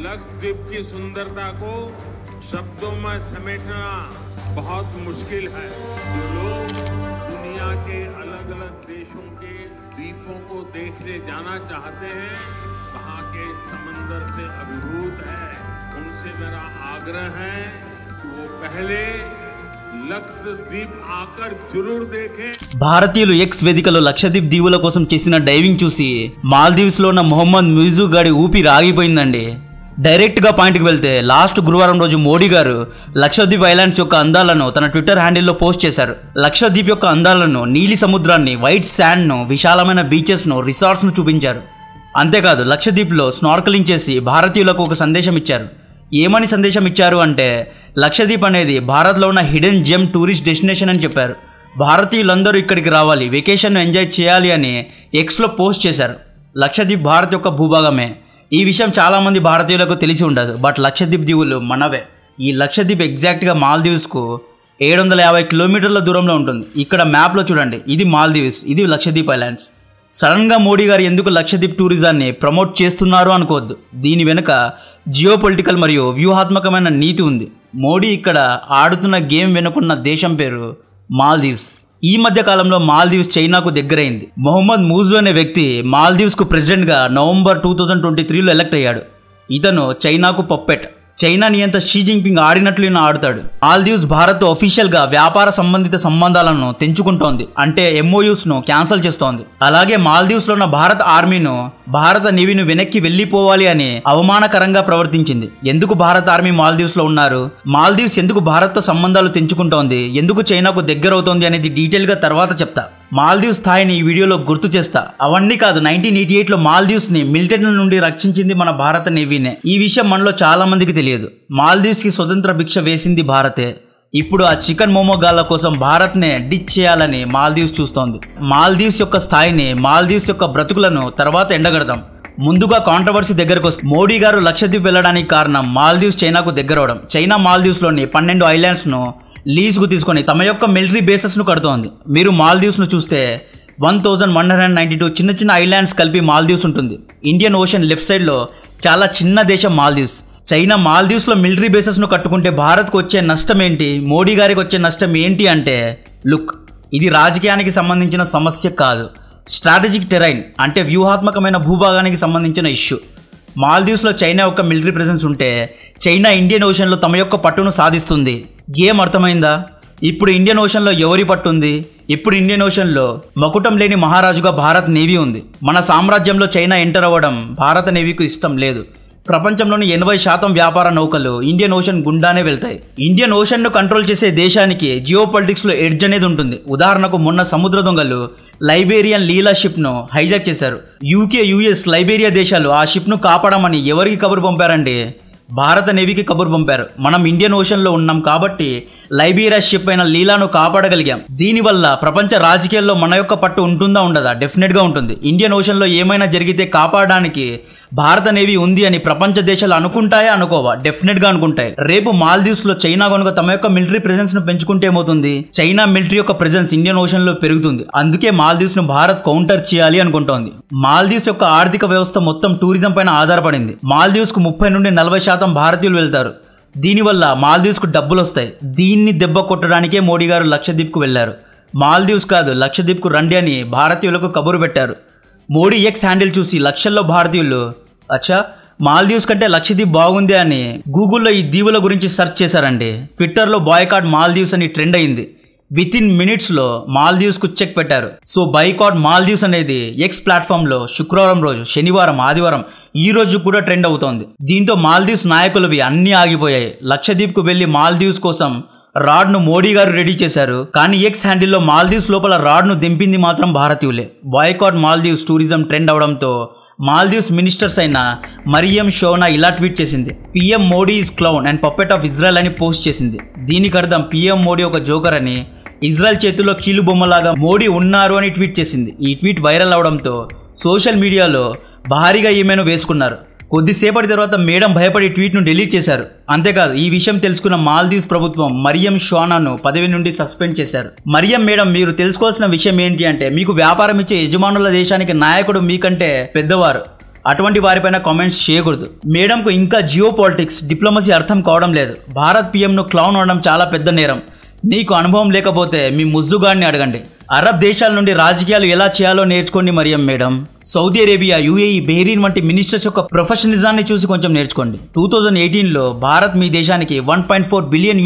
लक्षद्वीप की सुंदरता को शब्दों में समेटना बहुत मुश्किल है। जो लोग दुनिया के अलग अलग देशों के द्वीपों को देखने जाना चाहते हैं, वहाँ के समंदर से अभिभूत है, उनसे मेरा आग्रह है कि वो पहले లక్షద్వీప్ ఆకర్ జరూర్ దేఖే। భారతీయులు ఎక్స్ వేదికలో లక్షద్వీప్ దీవుల కోసం చేసిన డైవింగ్ చూసి మాల్దీవ్స్ లో ఉన్న మొహమ్మద్ ముయిజు గాడి ఊపిరి ఆగిపోయిందండి। డైరెక్ట్ గా పాయింట్ కి వెళ్తే లాస్ట్ గురువారం రోజు మోడీ గారు లక్షద్వీప్ ఐలాండ్స్ యొక్క అందాలను తన ట్విట్టర్ హ్యాండిల్లో పోస్ట్ చేశారు। లక్షద్వీప్ యొక్క అందాలను, నీలి సముద్రాన్ని, వైట్ శాండ్ ను, విశాలమైన బీచెస్ ను, రిసార్ట్స్ ను చూపించారు। అంతేకాదు లక్షద్వీప్ లో స్నార్కలింగ్ చేసి భారతీయులకు ఒక సందేశం ఇచ్చారు। ఏమని సందేశం ఇచ్చారు అంటే లక్షద్వీప్ అనేది భారత్లో ఉన్న హిడెన్ జెమ్ టూరిస్ట్ డెస్టినేషన్ అని చెప్పారు। భారతీయులందరూ ఇక్కడికి రావాలి, వెకేషన్ను ఎంజాయ్ చేయాలి అని ఎక్స్లో పోస్ట్ చేశారు। లక్షద్వీప్ భారత్ యొక్క భూభాగమే। ఈ విషయం చాలామంది భారతీయులకు తెలిసి ఉండదు, బట్ లక్షద్వీప్ దీవులు మనవే। ఈ లక్షద్వీప్ ఎగ్జాక్ట్గా మాల్దీవ్స్కు 750 కిలోమీటర్ల దూరంలో ఉంటుంది। ఇక్కడ మ్యాప్లో చూడండి, ఇది మాల్దీవ్స్, ఇది లక్షద్వీప్ ఐలాండ్స్। సడన్గా మోడీ గారు ఎందుకు లక్షద్వీప్ టూరిజాన్ని ప్రమోట్ చేస్తున్నారు అనుకోవద్దు, దీని వెనుక జియోపొలిటికల్ మరియు వ్యూహాత్మకమైన నీతి ఉంది। మోడీ ఇక్కడ ఆడుతున్న గేమ్ వెనుకున్న దేశం పేరు మాల్దీవ్స్। ఈ మధ్య కాలంలో మాల్దీవ్స్ చైనాకు దగ్గరైంది। మొహమ్మద్ ముయిజు అనే వ్యక్తి మాల్దీవ్స్కు ప్రెసిడెంట్గా నవంబర్ 2023లో ఎలక్ట్ అయ్యాడు। ఇతను చైనాకు పప్పెట్। చైనా నియంత షీ జిన్పింగ్ ఆడినట్లు ఆడుతాడు। మాల్దీవ్స్ భారత్ అఫీషియల్ గా వ్యాపార సంబంధిత సంబంధాలను తెంచుకుంటోంది, అంటే MOUs ను క్యాన్సిల్ చేస్తోంది। అలాగే మాల్దీవ్స్ లో ఉన్న భారత ఆర్మీను, భారత నేవీను వెనక్కి వెళ్లిపోవాలి అని అవమానకరంగా ప్రవర్తించింది। ఎందుకు భారత ఆర్మీ మాల్దీవ్స్ లో ఉన్నారు, మాల్దీవ్స్ ఎందుకు భారత్ తో సంబంధాలు తెంచుకుంటోంది, ఎందుకు చైనాకు దగ్గరవుతోంది అనేది డీటెయిల్ గా తర్వాత చెప్తా। మాల్దీవ్స్ స్థాయిని ఈ వీడియోలో గుర్తు చేస్తా। అవన్నీ కాదు, 1988లో మాల్దీవ్స్ ని మిలిటరీ నుండి రక్షించింది మన భారత నేవీనే। ఈ విషయం మనలో చాలా మందికి తెలియదు। మాల్దీవ్స్ కి స్వతంత్ర భిక్ష వేసింది భారతే। ఇప్పుడు ఆ చికెన్ మోమో గాళ్ళ కోసం భారత్నే డిచ్ చేయాలని మాల్దీవ్స్ చూస్తోంది। మాల్దీవ్స్ యొక్క స్థాయిని, మాల్దీవ్స్ యొక్క బ్రతుకులను తర్వాత ఎండగడదాం। ముందుగా కాంట్రవర్సీ దగ్గరకు వస్తే, మోడీ గారు లక్షద్వీప్ వెళ్ళడానికి కారణం మాల్దీవ్స్ చైనాకు దగ్గరవడం। చైనా మాల్దీవ్స్లోని 12 ఐలాండ్స్ను లీజ్కు తీసుకొని తమ యొక్క మిలిటరీ బేసెస్ను కడుతోంది। మీరు మాల్దీవ్స్ను చూస్తే 1192 చిన్న చిన్న ఐలాండ్స్ కలిపి మాల్దీవ్స్ ఉంటుంది। ఇండియన్ ఓషన్ లెఫ్ట్ సైడ్లో చాలా చిన్న దేశం మాల్దీవ్స్। చైనా మాల్దీవ్స్లో మిలిటరీ బేసెస్ను కట్టుకుంటే భారత్కు వచ్చే నష్టం ఏంటి, మోడీ గారికి వచ్చే నష్టం ఏంటి అంటే, లుక్, ఇది రాజకీయానికి సంబంధించిన సమస్య కాదు, స్ట్రాటజిక్ టెరైన్ అంటే వ్యూహాత్మకమైన భూభాగానికి సంబంధించిన ఇష్యూ। మాల్దీవ్స్లో చైనా యొక్క మిలిటరీ ప్రెసెన్స్ ఉంటే చైనా ఇండియన్ ఓషన్లో తమ యొక్క పట్టును సాధిస్తుంది। గేమ్ అర్థమైందా? ఇప్పుడు ఇండియన్ ఓషన్లో ఎవరి పట్టు ఉంది? ఇప్పుడు ఇండియన్ ఓషన్లో మకుటం లేని మహారాజుగా భారత్ నేవీ ఉంది। మన సామ్రాజ్యంలో చైనా ఎంటర్ అవ్వడం భారత నేవీకు ఇష్టం లేదు। ప్రపంచంలోని 80% వ్యాపార నౌకలు ఇండియన్ ఓషన్ గుండానే వెళ్తాయి। ఇండియన్ ఓషన్ను కంట్రోల్ చేసే దేశానికి జియోపాలిటిక్స్లో ఎడ్జ్ అనేది ఉంటుంది। ఉదాహరణకు మొన్న సముద్ర దొంగలు లైబేరియన్ లీలా షిప్ను హైజాక్ చేశారు। UK, US, లైబేరియా దేశాలు ఆ షిప్ను కాపాడమని ఎవరికి కబురు పంపారండి? భారత నేవీకి కబురు పంపారు। మనం ఇండియన్ ఓషన్లో ఉన్నాం కాబట్టి లైబీరియా షిప్ అయిన లీలాను కాపాడగలిగాం। దీనివల్ల ప్రపంచ రాజకీయాల్లో మన యొక్క పట్టు ఉంటుందా, ఉండదా? డెఫినెట్గా ఉంటుంది। ఇండియన్ ఓషన్లో ఏమైనా జరిగితే కాపాడడానికి భారత నేవీ ఉంది అని ప్రపంచ దేశాలు అనుకుంటాయా, అనుకోవా? డెఫినెట్గా అనుకుంటాయి। రేపు మాల్దీవ్స్లో చైనా కనుక తమ యొక్క మిలిటరీ ప్రెజెన్స్ను పెంచుకుంటే ఏమవుతుంది? చైనా మిలిటరీ యొక్క ప్రెజెన్స్ ఇండియన్ ఓషన్లో పెరుగుతుంది। అందుకే మాల్దీవ్స్ను భారత్ కౌంటర్ చేయాలి అనుకుంటోంది। మాల్దీవ్స్ యొక్క ఆర్థిక వ్యవస్థ మొత్తం టూరిజం పైన ఆధారపడింది। మాల్దీవ్స్కు 30 నుండి 40% భారతీయులు వెళ్తారు। దీనివల్ల మాల్దీవ్స్కు డబ్బులు వస్తాయి। దీన్ని దెబ్బ కొట్టడానికే మోడీ గారు లక్షద్వీప్కు వెళ్లారు। మాల్దీవ్స్ కాదు, లక్షద్వీప్కు రండి అని భారతీయులకు కబురు పెట్టారు। మోడీ ఎక్స్ హ్యాండిల్ చూసి లక్షల్లో భారతీయులు, అచ్చా మాల్దీవ్స్ కంటే లక్షద్వీప్ బాగుంది అని గూగుల్లో ఈ దీవుల గురించి సెర్చ్ చేశారండి। ట్విట్టర్లో బాయ్కాట్ మాల్దీవ్స్ అని ట్రెండ్ అయింది। వితిన్ మినిట్స్లో మాల్దీవ్స్కు చెక్ పెట్టారు। సో బాయ్కాట్ మాల్దీవ్స్ అనేది ఎక్స్ ప్లాట్ఫామ్లో శుక్రవారం రోజు, శనివారం, ఆదివారం ఈ రోజు కూడా ట్రెండ్ అవుతోంది। దీంతో మాల్దీవ్స్ నాయకులవి అన్నీ ఆగిపోయాయి। లక్షద్వీప్కు వెళ్లి మాల్దీవ్స్ కోసం రాడ్ను మోడీ గారు రెడీ చేశారు, కానీ ఎక్స్ హ్యాండిల్లో మాల్దీవ్స్ లోపల రాడ్ను దింపింది మాత్రం భారతీయులే। బాయ్కాట్ మాల్దీవ్స్ టూరిజం ట్రెండ్ అవడంతో మాల్దీవ్స్ మినిస్టర్స్ అయిన మరియం షోనా ఇలా ట్వీట్ చేసింది, PM Modi is clown and puppet of Israel అని పోస్ట్ చేసింది। దీనికి అర్థం PM మోడీ ఒక జోకర్ అని, ఇజ్రాయెల్ చేతుల్లో కీలు బొమ్మలాగా మోడీ ఉన్నారు అని ట్వీట్ చేసింది। ఈ ట్వీట్ వైరల్ అవడంతో సోషల్ మీడియాలో భారీగా ఈమెను వేసుకున్నారు। కొద్దిసేపటి తర్వాత మేడం భయపడి ట్వీట్ను డిలీట్ చేశారు। అంతేకాదు, ఈ విషయం తెలుసుకున్న మాల్దీవ్స్ ప్రభుత్వం మరియం షోనాను పదవి నుండి సస్పెండ్ చేశారు। మరియం మేడం, మీరు తెలుసుకోవాల్సిన విషయం ఏంటి అంటే, మీకు వ్యాపారం ఇచ్చే యజమానుల దేశానికి నాయకుడు మీకంటే పెద్దవారు। అటువంటి వారిపైన కామెంట్స్ చేయకూడదు. మేడంకు ఇంకా జియో పాలిటిక్స్ డిప్లొమసీ అర్థం కావడం లేదు. భారత్ పీఎంను క్లౌన్ అనడం చాలా పెద్ద నేరం. నీకు అనుభవం లేకపోతే మీ ముజ్జుగాడిని అడగండి. అరబ్ దేశాల నుండి రాజకీయాలు ఎలా చేయాలో నేర్చుకోండి Maryam madam. Saudi Arabia, UAE, Bahrain వంటి మినిస్టర్స్ యొక్క ప్రొఫెషనలిజాన్ని చూసి కొంచెం నేర్చుకోండి. 2018లో భారత్ మీ దేశానికి $1.4 బిలియన్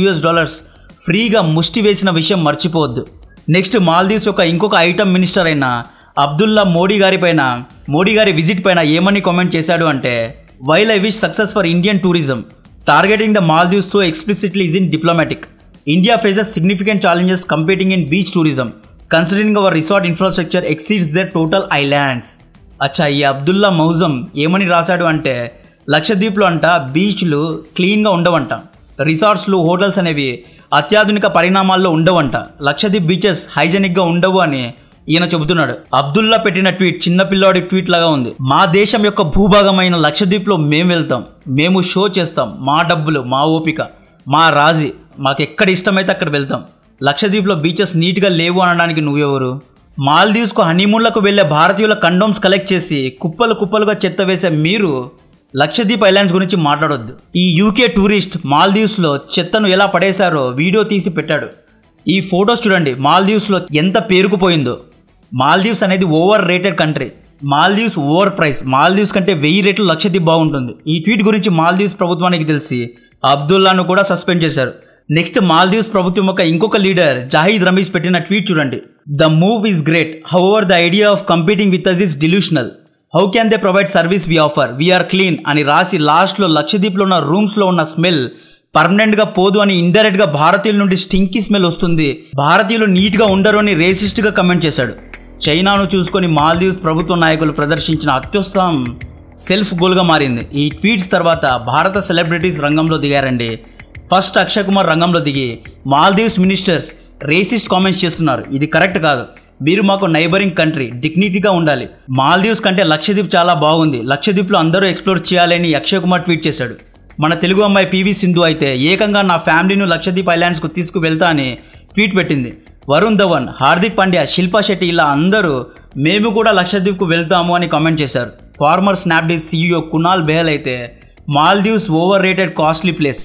ఫ్రీగా ముష్టి వేసిన విషయం మర్చిపోవద్దు. నెక్స్ట్ మాల్దీవ్స్ యొక్క ఇంకొక ఐటమ్ మినిస్టర్ అయిన అబ్దుల్లా మోడీ గారి విజిట్ పైన ఏమని కామెంట్ చేశాడు అంటే, while I wish success for Indian tourism, targeting the Maldives so explicitly is in diplomatic. India faces significant challenges competing in beach tourism, considering our resort infrastructure exceeds their total islands. అచ్చా, ఈ అబ్దుల్లా మౌజం ఏమని రాశాడు అంటే, లక్షద్వీప్లో అంట బీచ్లు క్లీన్గా ఉండవంట, రిసార్ట్స్లు, హోటల్స్ అనేవి అత్యాధునిక పరిణామాల్లో ఉండవంట, లక్షద్వీప్ బీచెస్ హైజెనిక్గా ఉండవు అని ఈయన చెబుతున్నాడు. అబ్దుల్లా పెట్టిన ట్వీట్ చిన్నపిల్లాడి ట్వీట్ లాగా ఉంది. మా దేశం యొక్క భూభాగమైన లక్షద్వీప్లో మేము వెళ్తాం, మేము షో చేస్తాం, మా డబ్బులు, మా ఓపిక, మా రాజీ, మాకు ఎక్కడ ఇష్టమైతే అక్కడ వెళ్తాం. లక్షద్వీప్లో బీచెస్ నీట్గా లేవు అనడానికి నువ్వెవరు? మాల్దీవ్స్కు హనీమూన్లకు వెళ్లే భారతీయుల కండోమ్స్ కలెక్ట్ చేసి కుప్పలు కుప్పలుగా చెత్త వేసే మీరు లక్షద్వీప్ ఐలాండ్స్ గురించి మాట్లాడొద్దు. ఈ యూకే టూరిస్ట్ మాల్దీవ్స్లో చెత్తను ఎలా పడేశారో వీడియో తీసి పెట్టాడు. ఈ ఫొటోస్ చూడండి, మాల్దీవ్స్లో ఎంత పేరుకుపోయిందో. మాల్దీవ్స్ అనేది over rated country. Maldives over price. Maldives కంటే 1000 రెట్లు లక్షద్వీప్ బాగుంటుంది. ఈ ట్వీట్ గురించి మాల్దీవ్స్ ప్రభుత్వానికి తెలిసి అబ్దుల్లాను కూడా సస్పెండ్ చేశారు. నెక్స్ట్ మాల్దీవ్స్ ప్రభుత్వం యొక్క ఇంకొక లీడర్ జాహిద్ రమీజ్ పెట్టిన ట్వీట్ చూడండి. The move is great, however the idea of competing with us is delusional. How can they provide service we offer, we are clean అని రాసి లాస్ట్లో లక్షద్వీప్లో ఉన్న రూమ్స్లో ఉన్న స్మెల్ పర్మనెంట్గా పోదు అని ఇండైరెక్ట్గా భారతీయుల నుండి స్టింకీ స్మెల్ వస్తుంది, భారతీయులు నీట్గా ఉండరు అని రేసిస్ట్గా కమెంట్ చేశాడు. చైనాను చూసుకొని మాల్దీవ్స్ ప్రభుత్వ నాయకులు ప్రదర్శించిన అత్యుత్సాహం సెల్ఫ్ గోల్గా మారింది. ఈ ట్వీట్స్ తర్వాత భారత సెలబ్రిటీస్ రంగంలో దిగారండి. ఫస్ట్ అక్షయ్ కుమార్ రంగంలో దిగి మాల్దీవ్స్ మినిస్టర్స్ రేసిస్ట్ కామెంట్స్ చేస్తున్నారు. ఇది కరెక్ట్ కాదు, మీరు మాకు నైబరింగ్ కంట్రీ, డిగ్నిటీగా ఉండాలి. మాల్దీవ్స్ కంటే లక్షద్వీప్ చాలా బాగుంది, లక్షద్వీప్లో అందరూ ఎక్స్ప్లోర్ చేయాలని అక్షయ్ కుమార్ ట్వీట్ చేశాడు. మన తెలుగు అమ్మాయి పివి సింధు అయితే ఏకంగా నా ఫ్యామిలీను లక్షద్వీప్ ఐలాండ్స్కు తీసుకువెళ్తా అని ట్వీట్ పెట్టింది. వరుణ్ ధవన్, హార్దిక్ పాండ్యా, శిల్పా శెట్టి ఇలా అందరూ మేము కూడా లక్షద్వీప్కు వెళ్తాము అని కామెంట్ చేశారు. Former Snapdeal CEO Kunal Behl అయితే Maldives overrated costly place,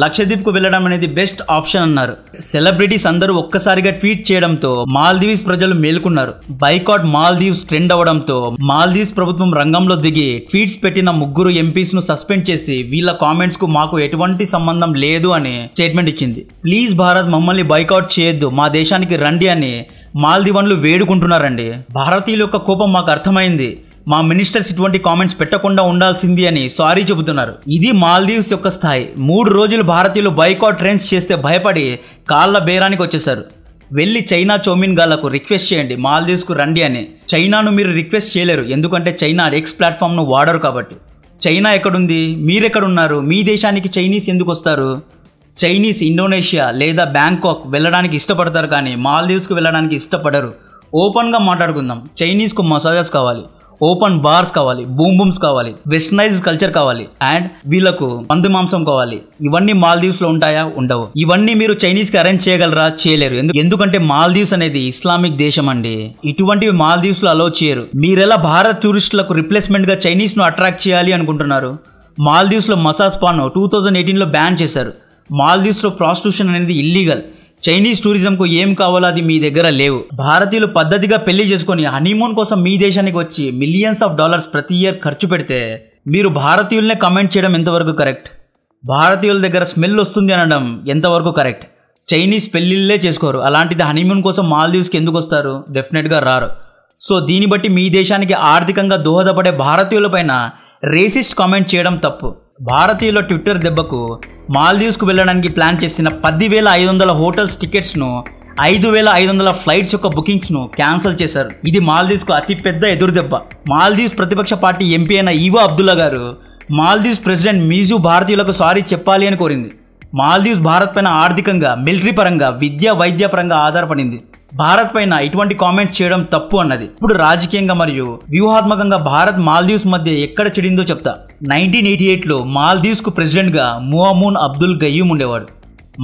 లక్షద్వీప్కు వెళ్ళడం అనేది బెస్ట్ ఆప్షన్ అన్నారు. సెలబ్రిటీస్ అందరూ ఒక్కసారిగా ట్వీట్ చేయడంతో మాల్దీవ్స్ ప్రజలు మేలుకున్నారు. బైకాట్ మాల్దీవ్స్ ట్రెండ్ అవడంతో మాల్దీవ్స్ ప్రభుత్వం రంగంలో దిగి ట్వీట్స్ పెట్టిన 3 ఎంపీస్ ను సస్పెండ్ చేసి వీళ్ళ కామెంట్స్ కు మాకు ఎటువంటి సంబంధం లేదు అని స్టేట్మెంట్ ఇచ్చింది. ప్లీజ్ భారత్ మమ్మల్ని బైకాట్ చేయొద్దు, మా దేశానికి రండి అని మాల్దీవన్లు వేడుకుంటున్నారండి. భారతీయుల యొక్క కోపం మాకు అర్థమైంది, మా మినిస్టర్స్ ఇటువంటి కామెంట్స్ పెట్టకుండా ఉండాల్సింది అని సారీ చెబుతున్నారు. ఇది మాల్దీవ్స్ యొక్క స్థాయి. 3 రోజులు భారతీయులు బైకాట్ ట్రెండ్స్ చేస్తే భయపడి కాళ్ళ బేరానికి వచ్చేసారు. వెళ్ళి చైనా చౌమిన్ గాళ్లకు రిక్వెస్ట్ చేయండి మాల్దీవ్స్కు రండి అని. చైనాను మీరు రిక్వెస్ట్ చేయలేరు, ఎందుకంటే చైనా ఎక్స్ ప్లాట్ఫామ్ను వాడరు కాబట్టి. చైనా ఎక్కడుంది, మీరెక్కడున్నారు? మీ దేశానికి చైనీస్ ఎందుకు వస్తారు? చైనీస్ ఇండోనేషియా లేదా బ్యాంకాక్ వెళ్ళడానికి ఇష్టపడతారు కానీ మాల్దీవ్స్కు వెళ్ళడానికి ఇష్టపడరు. ఓపెన్గా మాట్లాడుకుందాం. చైనీస్కు మసాజెస్ కావాలి, ఓపెన్ బార్స్ కావాలి, బూమ్స్ కావాలి, వెస్టర్నైజ్డ్ కల్చర్ కావాలి, అండ్ వీళ్ళకు పంది మాంసం కావాలి. ఇవన్నీ మాల్దీవ్స్ లో ఉంటాయా? ఉండవు. ఇవన్నీ మీరు చైనీస్ కి అరేంజ్ చేయగలరా? చేయలేరు. ఎందుకంటే మాల్దీవ్స్ అనేది ఇస్లామిక్ దేశం అండి. ఇటువంటివి మాల్దీవ్స్ లో అలో చేయరు. మీరెలా భారత్ టూరిస్టులకు రిప్లేస్మెంట్ గా చైనీస్ ను అట్రాక్ట్ చేయాలి అనుకుంటున్నారు? మాల్దీవ్స్ లో మసాజ్ స్పాను 2018లో బ్యాన్ చేశారు. మాల్దీవ్స్ లో ప్రాస్టిట్యూషన్ అనేది ఇల్లీగల్. చైనీస్ టూరిజంకు ఏం కావాలో అది మీ దగ్గర లేవు. భారతీయులు పద్ధతిగా పెళ్లి చేసుకుని హనీమూన్ కోసం మీ దేశానికి వచ్చి మిలియన్స్ ఆఫ్ డాలర్స్ ప్రతి ఇయర్ ఖర్చు పెడితే మీరు భారతీయులనే కమెంట్ చేయడం ఎంతవరకు కరెక్ట్? భారతీయుల దగ్గర స్మెల్ వస్తుంది అనడం ఎంతవరకు కరెక్ట్? చైనీస్ పెళ్లిళ్ళే చేసుకోరు, అలాంటిది హనీమూన్ కోసం మాల్దీవ్స్కి ఎందుకు వస్తారు? డెఫినెట్గా రారు. సో దీన్ని బట్టి మీ దేశానికి ఆర్థికంగా దోహదపడే భారతీయులపైన రేసిస్ట్ కామెంట్ చేయడం తప్పు. భారతీయుల ట్విట్టర్ దెబ్బకు మాల్దీవ్స్కు వెళ్ళడానికి ప్లాన్ చేసిన 10,500 హోటల్స్ టికెట్స్ను, 5,500 ఫ్లైట్స్ యొక్క బుకింగ్స్ను క్యాన్సిల్ చేశారు. ఇది మాల్దీవ్స్కు అతిపెద్ద ఎదురుదెబ్బ. మాల్దీవ్స్ ప్రతిపక్ష పార్టీ ఎంపీ అయిన ఈవో అబ్దుల్లా గారు మాల్దీవ్స్ ప్రెసిడెంట్ మీజు భారతీయులకు సారీ చెప్పాలి అని కోరింది. మాల్దీవ్స్ భారత్ పైన ఆర్థికంగా, మిలిటరీ పరంగా, విద్యా వైద్య పరంగా ఆధారపడింది. భారత్ పైన ఇటువంటి కామెంట్స్ చేయడం తప్పు అన్నది. ఇప్పుడు రాజకీయంగా మరియు వ్యూహాత్మకంగా భారత్ మాల్దీవ్స్ మధ్య ఎక్కడ చెడిందో చెప్తా. 1988లో మాల్దీవ్స్ కు ప్రెసిడెంట్ గా ముఅమ్మూన్ అబ్దుల్ గయూమ్ ఉండేవాడు.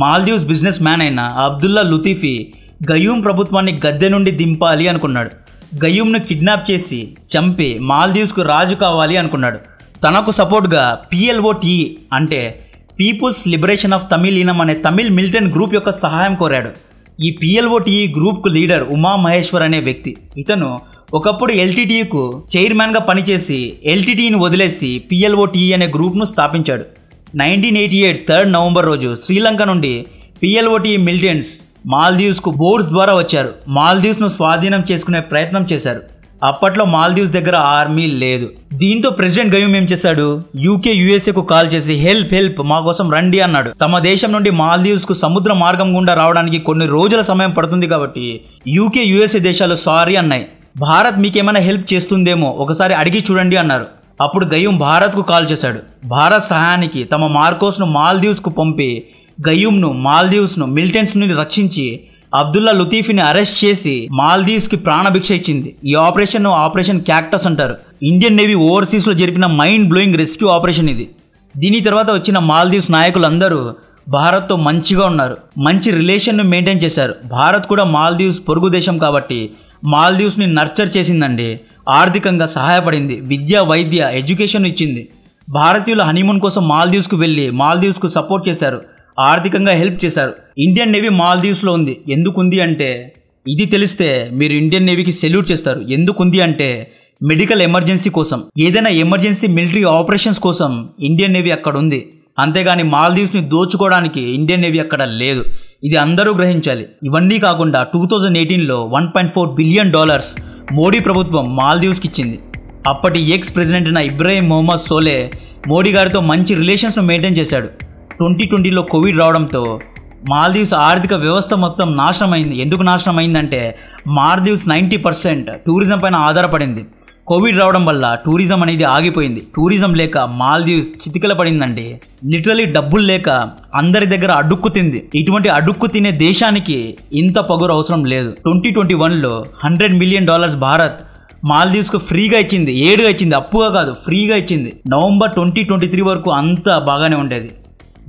మాల్దీవ్స్ బిజినెస్ మ్యాన్ అయిన అబ్దుల్లా లుతీఫీ గయూమ్ ప్రభుత్వాన్ని గద్దె నుండి దింపాలి అనుకున్నాడు. గయూమ్ను కిడ్నాప్ చేసి చంపి మాల్దీవ్స్కు రాజు కావాలి అనుకున్నాడు. తనకు సపోర్ట్గా PLOTE అంటే పీపుల్స్ లిబరేషన్ ఆఫ్ తమిళీనం అనే తమిళ్ మిలిటెంట్ గ్రూప్ యొక్క సహాయం కోరాడు. ఈ PLOTE గ్రూప్కు లీడర్ ఉమా మహేశ్వర్ అనే వ్యక్తి. ఇతను ఒకప్పుడు LTTEకు చైర్మన్గా పనిచేసి LTTEని వదిలేసి PLOTE అనే గ్రూప్ను స్థాపించాడు. 1988 3 నవంబర్ రోజు శ్రీలంక నుండి PLOTE మిలిటెంట్స్ మాల్దీవ్స్కు బోట్స్ ద్వారా వచ్చారు. మాల్దీవ్స్ను స్వాధీనం చేసుకునే ప్రయత్నం చేశారు. అప్పట్లో మాల్దీవ్స్ దగ్గర ఆర్మీ లేదు. దీంతో ప్రెసిడెంట్ గయూమ్ ఏం చేశాడు, UK USAకు కాల్ చేసి హెల్ప్ మా కోసం రండి అన్నాడు. తమ దేశం నుండి మాల్దీవ్స్కు సముద్ర మార్గం గుండా రావడానికి కొన్ని రోజుల సమయం పడుతుంది కాబట్టి UK USA దేశాలు సారీ అన్నాయి. భారత్ మీకేమైనా హెల్ప్ చేస్తుందేమో ఒకసారి అడిగి చూడండి అన్నారు. అప్పుడు గయూమ్ భారత్కు కాల్ చేశాడు. భారత్ సహాయానికి తమ మార్కోస్ను మాల్దీవ్స్కు పంపి గయూమ్ను మాల్దీవ్స్ను మిలిటెంట్స్ నుండి రక్షించి అబ్దుల్లా లతీఫీని అరెస్ట్ చేసి మాల్దీవ్స్కి ప్రాణభిక్ష ఇచ్చింది. ఈ ఆపరేషన్ ఆపరేషన్ క్యాక్టస్ అంటారు. ఇండియన్ నేవీ ఓవర్సీస్లో జరిపిన మైండ్ బ్లోయింగ్ రెస్క్యూ ఆపరేషన్ ఇది. దీని తర్వాత వచ్చిన మాల్దీవ్స్ నాయకులందరూ భారత్తో మంచిగా ఉన్నారు, మంచి రిలేషన్ను మెయింటైన్ చేశారు. భారత్ కూడా మాల్దీవ్స్ పొరుగు దేశం కాబట్టి మాల్దీవ్స్ని నర్చర్ చేసిందండి. ఆర్థికంగా సహాయపడింది, విద్య వైద్య ఎడ్యుకేషన్ ఇచ్చింది. భారతీయుల హనీమూన్ కోసం మాల్దీవ్స్కు వెళ్ళి మాల్దీవ్స్కు సపోర్ట్ చేశారు, ఆర్థికంగా హెల్ప్ చేశారు. ఇండియన్ నేవీ మాల్దీవ్స్లో ఉంది. ఎందుకుంది అంటే ఇది తెలిస్తే మీరు ఇండియన్ నేవీకి సెల్యూట్ చేస్తారు. ఎందుకుంది అంటే మెడికల్ ఎమర్జెన్సీ కోసం, ఏదైనా ఎమర్జెన్సీ మిలిటరీ ఆపరేషన్స్ కోసం ఇండియన్ నేవీ అక్కడ ఉంది. అంతేగాని మాల్దీవ్స్ని దోచుకోవడానికి ఇండియన్ నేవీ అక్కడ లేదు. ఇది అందరూ గ్రహించాలి. ఇవన్నీ కాకుండా 2018లో $1.4 బిలియన్ మోడీ ప్రభుత్వం మాల్దీవ్స్కి ఇచ్చింది. అప్పటి ఎక్స్ ప్రెసిడెంట్ అయిన ఇబ్రాహీం మొహమ్మద్ సోలే మోడీ గారితో మంచి రిలేషన్స్ను మెయింటైన్ చేశాడు. 2020లో కోవిడ్ రావడంతో మాల్దీవ్స్ ఆర్థిక వ్యవస్థ మొత్తం నాశనం అయింది. ఎందుకు నాశనం అయిందంటే మాల్దీవ్స్ 90% టూరిజం పైన ఆధారపడింది. కోవిడ్ రావడం వల్ల టూరిజం అనేది ఆగిపోయింది. టూరిజం లేక మాల్దీవ్స్ చితికల పడిందండి. లిటరలీ డబ్బులు లేక అందరి దగ్గర అడుక్కు తింది. ఇటువంటి అడుక్కు తినే దేశానికి ఇంత పొగరు అవసరం లేదు. 2021లో $100 మిలియన్ భారత్ మాల్దీవ్స్కు ఫ్రీగా ఇచ్చింది. ఏడుగా ఇచ్చింది, అప్పుగా కాదు, ఫ్రీగా ఇచ్చింది. నవంబర్ 2023 వరకు అంతా బాగానే ఉండేది.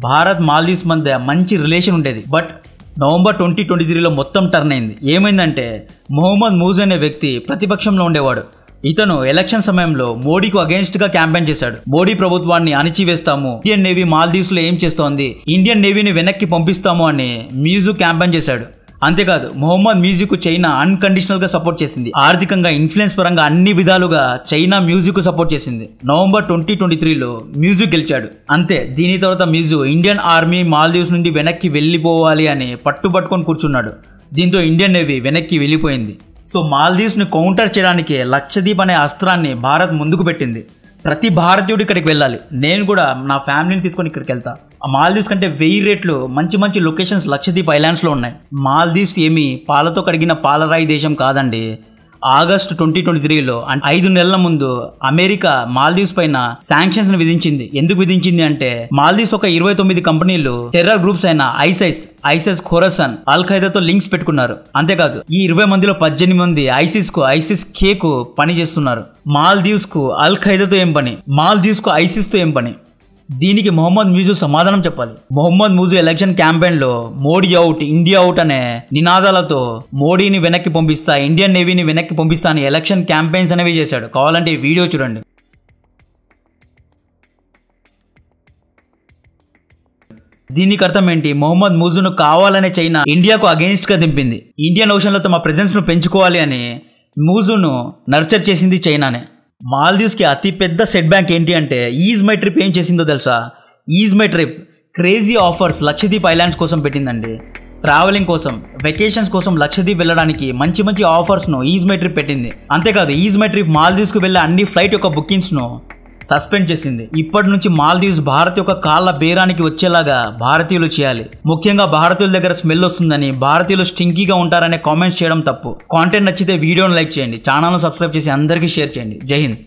భారత్ మాల్దీవ్స్ మధ్య మంచి రిలేషన్ ఉండేది. బట్ నవంబర్ 2023లో మొత్తం టర్న్ అయింది. ఏమైందంటే మొహమ్మద్ మూజ్ అనే వ్యక్తి ప్రతిపక్షంలో ఉండేవాడు. ఇతను ఎలక్షన్ సమయంలో మోడీకు అగేన్స్ట్గా క్యాంపెయిన్ చేశాడు. మోడీ ప్రభుత్వాన్ని అణిచివేస్తాము, ఇండియన్ నేవీ మాల్దీవ్స్లో ఏం చేస్తోంది, ఇండియన్ నేవీని వెనక్కి పంపిస్తాము అని మ్యూజు క్యాంపెయిన్ చేశాడు. అంతేకాదు మొహమ్మద్ మ్యూజిక్ చైనా అన్కండిషనల్గా సపోర్ట్ చేసింది. ఆర్థికంగా ఇన్ఫ్లుయెన్స్ పరంగా అన్ని విధాలుగా చైనా మ్యూజిక్ సపోర్ట్ చేసింది. నవంబర్ 2023లో మ్యూజిక్ గెలిచాడు. అంతే. దీని తర్వాత మ్యూజిక్ ఇండియన్ ఆర్మీ మాల్దీవ్స్ నుండి వెనక్కి వెళ్ళిపోవాలి అని పట్టుబట్టుకొని కూర్చున్నాడు. దీంతో ఇండియన్ నేవీ వెనక్కి వెళ్ళిపోయింది. సో మాల్దీవ్స్ని కౌంటర్ చేయడానికి లక్షద్వీప్ అనే అస్త్రాన్ని భారత్ ముందుకు పెట్టింది. ప్రతి భారతీయుడు ఇక్కడికి వెళ్ళాలి. నేను కూడా నా ఫ్యామిలీని తీసుకొని ఇక్కడికి వెళ్తా. ఆ మాల్దీవ్స్ కంటే 1000 రెట్లు మంచి లొకేషన్స్ లక్షద్వీప్ ఐలాండ్స్లో ఉన్నాయి. మాల్దీవ్స్ ఏమీ పాలతో కడిగిన పాలరాయి దేశం కాదండి. ఆగస్టు 2023లో 5 నెలల ముందు అమెరికా మాల్దీవ్స్ పైన శాంక్షన్స్ ని విధించింది. ఎందుకు విధించింది అంటే మాల్దీవ్స్ ఒక 29 కంపెనీలు టెర్రర్ గ్రూప్స్ అయిన ఐసైస్ ఖోరసన్ అల్ ఖైదాతో లింక్స్ పెట్టుకున్నారు. అంతేకాదు ఈ 20 మందిలో 18 మంది ఐసిస్ కే కు పని చేస్తున్నారు. మాల్దీవ్స్ కు అల్ ఖైదాతో ఏం పని, మాల్దీవ్స్ కు ఐసిస్ తో ఏం పని? దీనికి మొహమ్మద్ మూజు సమాధానం చెప్పాలి. మొహమ్మద్ మూజు ఎలక్షన్ క్యాంపెయిన్ లో మోడీ అవుట్, ఇండియా అవుట్ అనే నినాదాలతో మోడీని వెనక్కి పంపిస్తా, ఇండియన్ నేవీని వెనక్కి పంపిస్తా అని ఎలక్షన్ క్యాంపెయిన్స్ అనేవి చేశాడు. కావాలంటే ఈ వీడియో చూడండి. దీనికి అర్థం ఏంటి? మొహమ్మద్ మూజును కావాలనే చైనా ఇండియాకు అగెయిన్స్ట్ గా దింపింది. ఇండియన్ ఓషన్ లో తమ ప్రెజెన్స్ ను పెంచుకోవాలి అని మూజును నర్చర్ చేసింది చైనానే. మాల్దీవ్స్కి అతి పెద్ద సెట్ బ్యాక్ ఏంటి అంటే ఈజ్ మై ట్రిప్ ఏం చేసిందో తెలుసా? Is my trip crazy offers Lakshadweep islands కోసం పెట్టిందండి. ట్రావెలింగ్ కోసం, వెకేషన్స్ కోసం లక్షద్వీప్ వెళ్ళడానికి మంచి ఆఫర్స్ను ఈజ్ మై ట్రిప్ పెట్టింది. అంతేకాదు ఈజ్ మై ట్రిప్ మాల్దీవ్స్కు వెళ్ళే అన్ని ఫ్లైట్ యొక్క బుకింగ్స్ను సస్పెండ్ చేసింది. ఇప్పటి నుంచి మాల్దీవ్స్ భారత్ యొక్క కాళ్ళ బేరానికి వచ్చేలాగా భారతీయులు చేయాలి. ముఖ్యంగా భారతీయుల దగ్గర స్మెల్ వస్తుందని, భారతీయులు స్టింకీగా ఉంటారనే కామెంట్స్ చేయడం తప్పు. కాంటెంట్ నచ్చితే వీడియోను లైక్ చేయండి, ఛానల్ను సబ్స్క్రైబ్ చేసి అందరికీ షేర్ చేయండి. జై హింద్.